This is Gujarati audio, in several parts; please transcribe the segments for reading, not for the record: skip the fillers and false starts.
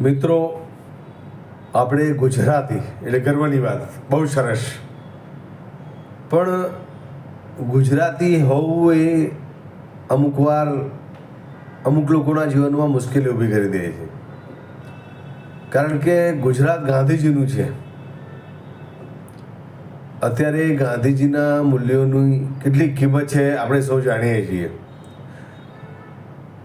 મિત્રો, આપણે ગુજરાતી એટલે ગર્વની વાત, બહુ સરસ. પણ ગુજરાતી હોવું એ અમુક વાર અમુક લોકોના જીવનમાં મુશ્કેલી ઊભી કરી દે છે. કારણ કે ગુજરાત ગાંધીજીનું છે. અત્યારે ગાંધીજીના મૂલ્યોની કેટલી કિંમત છે આપણે સૌ જાણીએ છીએ.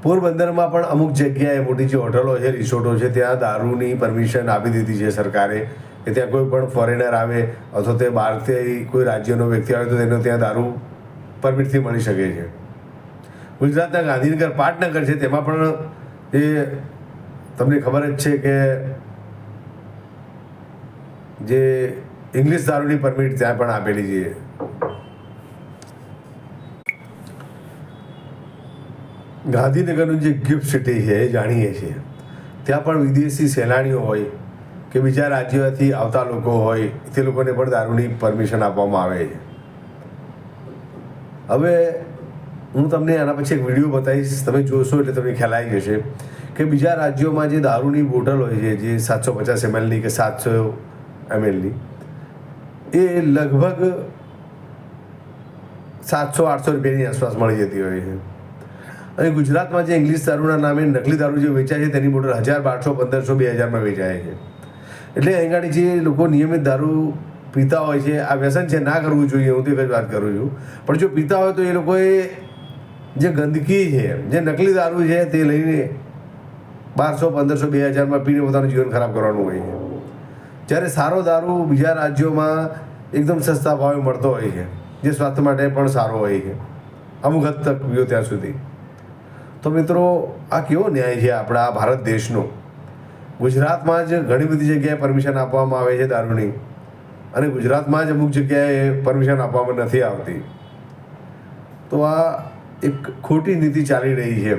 પોરબંદરમાં પણ અમુક જગ્યાએ મોટી જે હોટલો છે, રિસોર્ટો છે, ત્યાં દારૂની પરમિશન આપી દીધી છે સરકારે કે ત્યાં કોઈ પણ ફોરેનર આવે અથવા તે બહારથી કોઈ રાજ્યનો વ્યક્તિ આવે તો તેને ત્યાં દારૂ પરમિટથી મળી શકે છે. ગુજરાતના ગાંધીનગર પાટનગર છે, તેમાં પણ એ તમને ખબર જ છે કે જે ઇંગ્લિશ દારૂની પરમિટ ત્યાં પણ આપેલી છે. ગાંધીનગરનું જે ગિફ્ટ સિટી છે એ જાણીએ છીએ, ત્યાં પણ વિદેશી સહેલાણીઓ હોય કે બીજા રાજ્યોથી આવતા લોકો હોય તે લોકોને પણ દારૂની પરમિશન આપવામાં આવે છે. હવે હું તમને આના પછી એક વિડીયો બતાવીશ, તમે જોશો એટલે તમને ખ્યાલ આવી જશે કે બીજા રાજ્યોમાં જે દારૂની બોટલ હોય છે, જે 750 ml કે 700 ml એ લગભગ 700-800 રૂપિયાની આસપાસ મળી જતી હોય છે. અને ગુજરાતમાં જે ઇંગ્લિશ દારૂના નામે નકલી દારૂ જે વેચાય છે તેની બોટલ 1000, 1200, 1500, 2000માં વેચાય છે. એટલે અહીં આગળ જે લોકો નિયમિત દારૂ પીતા હોય છે, આ વ્યસન છે, ના કરવું જોઈએ, હું તો એક જ વાત કરું છું. પણ જો પીતા હોય તો એ લોકોએ જે ગંદકી છે, જે નકલી દારૂ છે તે લઈને 1200, 1500, 2000માં પીને પોતાનું જીવન ખરાબ કરવાનું હોય છે. જ્યારે સારો દારૂ બીજા રાજ્યોમાં એકદમ સસ્તા ભાવે મળતો હોય છે, જે સ્વાસ્થ્ય માટે પણ સારો હોય છે, અમુક હદ તક પીઓ ત્યાં સુધી. તો મિત્રો, આ કેવો ન્યાય છે આપણા ભારત દેશનો? ગુજરાતમાં જ ઘણી બધી જગ્યાએ પરમિશન આપવામાં આવે છે દારૂની, અને ગુજરાતમાં જ અમુક જગ્યાએ પરમિશન આપવામાં નથી આવતી. તો આ એક ખોટી નીતિ ચાલી રહી છે.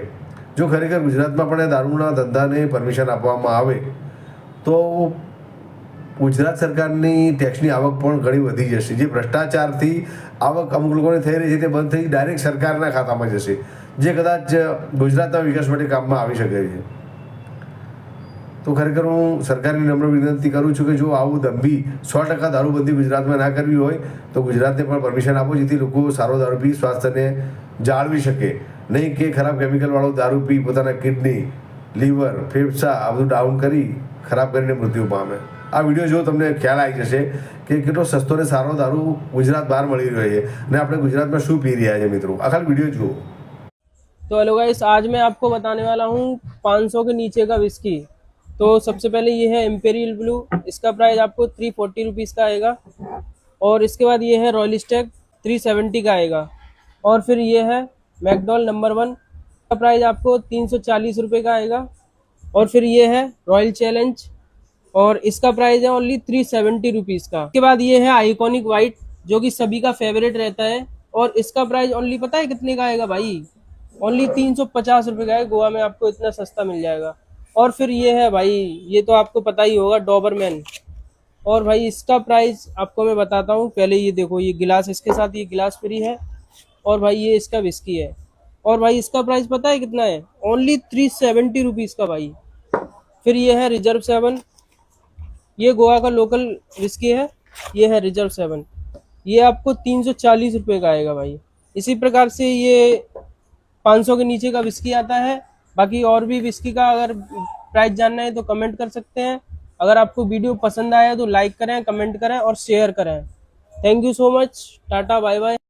જો ખરેખર ગુજરાતમાં પણ દારૂના ધંધાને પરમિશન આપવામાં આવે તો ગુજરાત સરકારની ટેક્સની આવક પણ ઘણી વધી જશે. જે ભ્રષ્ટાચારથી આવક અમુક લોકોને થઈ રહી છે તે બંધ થઈ ડાયરેક્ટ સરકારના ખાતામાં જશે, જે કદાચ ગુજરાતના વિકાસ માટે કામમાં આવી શકે છે. તો ખરેખર હું સરકારની નમ્ર વિનંતી કરું છું કે જો આવું દંભી 100% દારૂબંધી ગુજરાતમાં ના કરવી હોય તો ગુજરાતને પણ પરમિશન આપો, જેથી લોકો સારો દારૂ પી સ્વાસ્થ્યને જાળવી શકે, નહીં કે ખરાબ કેમિકલવાળો દારૂ પી પોતાના કિડની, લીવર, ફેફસા આ બધું ડાઉન કરી ખરાબ કરીને મૃત્યુ પામે. આ વિડીયો જો તમને ખ્યાલ આવી જશે કે કેટલો સસ્તો ને સારો દારૂ ગુજરાત બહાર મળી રહ્યો છે અને આપણે ગુજરાતમાં શું પી રહ્યા છે. મિત્રો, આ ખાલી વિડીયો જુઓ. तो हेलो गाइस, आज मैं आपको बताने वाला हूँ 500 के नीचे का विस्की. तो सबसे पहले ये है इम्पेरियल ब्लू, इसका प्राइस आपको 340 रुपीज़ का आएगा. और इसके बाद ये है रॉयल स्टैग 370 का आएगा. और फिर ये है मैकडॉल नंबर 1 का प्राइस आपको 340 रुपये का आएगा. और फिर ये है रॉयल चैलेंज, और इसका प्राइस है ओनली 370 रुपीज़ का. उसके बाद ये है आइकॉनिक वाइट, जो कि सभी का फेवरेट रहता है, और इसका प्राइस ओनली पता है कितने का आएगा भाई? ओनली 350 रुपये का है. गोवा में आपको इतना सस्ता मिल जाएगा. और फिर ये है भाई, ये तो आपको पता ही होगा, डॉबरमैन. और भाई इसका प्राइस आपको मैं बताता हूँ. पहले ये देखो, ये गिलास, इसके साथ ये गिलास फ्री है. और भाई ये इसका विस्की है. और भाई इसका प्राइस पता है कितना है? ओनली 370 रुपीज़ का भाई. फिर ये है रिजर्व 7, ये गोवा का लोकल विस्की है. ये है रिजर्व 7, ये आपको 340 रुपये का आएगा भाई. इसी प्रकार से ये 500 के नीचे का विस्की आता है. बाकी और भी विस्की का अगर प्राइस जानना है तो कमेंट कर सकते हैं. अगर आपको वीडियो पसंद आया तो लाइक करें, कमेंट करें और शेयर करें. Thank you so much. Tata, bye bye.